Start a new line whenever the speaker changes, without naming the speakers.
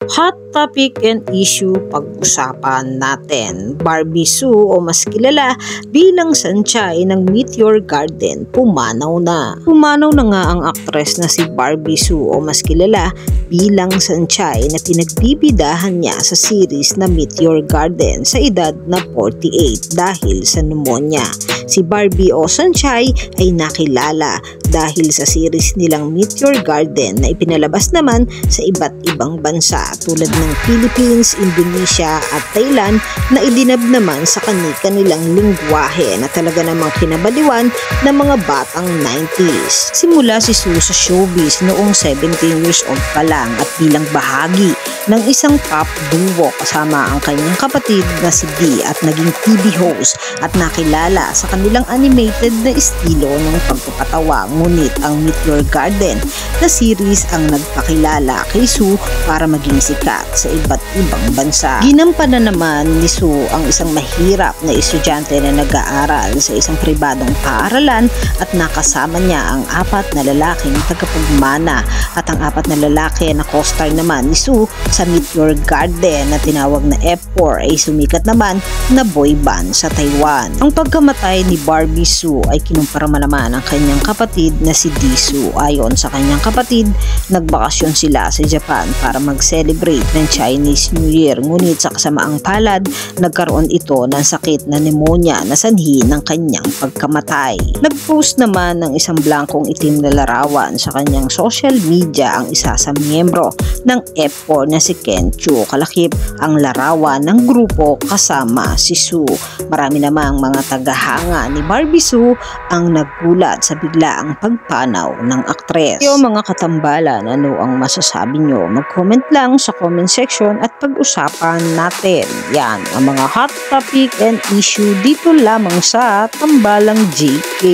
Hot topic and issue pag-usapan natin. Barbie Sue o mas kilala bilang Sanchay ng Meteor Garden pumanaw na. Pumanaw na nga ang aktres na si Barbie Sue o mas kilala bilang Sanchay na pinagbibidahan niya sa series na Meteor Garden sa edad na 48 dahil sa pneumonia. Si Barbie o Sanchay ay nakilala dahil sa series nilang Meteor Garden na ipinalabas naman sa iba't ibang bansa tulad ng Philippines, Indonesia at Thailand na idinab naman sa kanilang lingwahe na talaga namang kinabaliwan ng mga batang 90s. Simula si Sue sa showbiz noong 17 years old pa lang at bilang bahagi ng isang pop duo kasama ang kanyang kapatid na si Dee at naging TV host at nakilala sa kanilang animated na estilo ng pagpapatawa. Ngunit ang Meteor Garden na series ang nagpakilala kay Sue para maging sikat sa iba't ibang bansa. Ginampanan naman ni Sue ang isang mahirap na estudyante na nag-aaral sa isang pribadong paaralan at nakasama niya ang 4 na lalaking tagapagmana at ang 4 na lalaki na co-star naman ni Sue sa Meteor Garden na tinawag na F4 ay sumikat naman na boy band sa Taiwan. Ang pagkamatay ni Barbie Sue ay kinumpara naman ang kanyang kapatid na si Dee Sue. Ayon sa kanyang kapatid, nagbakasyon sila sa Japan para mag-celebrate ng Chinese New Year. Ngunit sa kasamaang palad, nagkaroon ito ng sakit na pneumonia na sanhi ng kanyang pagkamatay. Nag-post naman ng isang blankong itim na larawan sa kanyang social media ang isa sa miyembro ng F4 na si Ken Chu. Kalakip ang larawan ng grupo kasama si Sue. Marami namang mga tagahanga ni Barbie Sue ang naggulat sa biglaang pagpanaw ng aktres. Yung mga katambalan, ano ang masasabi nyo? Mag-comment lang sa comment section at pag-usapan natin. Yan ang mga hot topic and issue dito lamang sa Tambalang JK.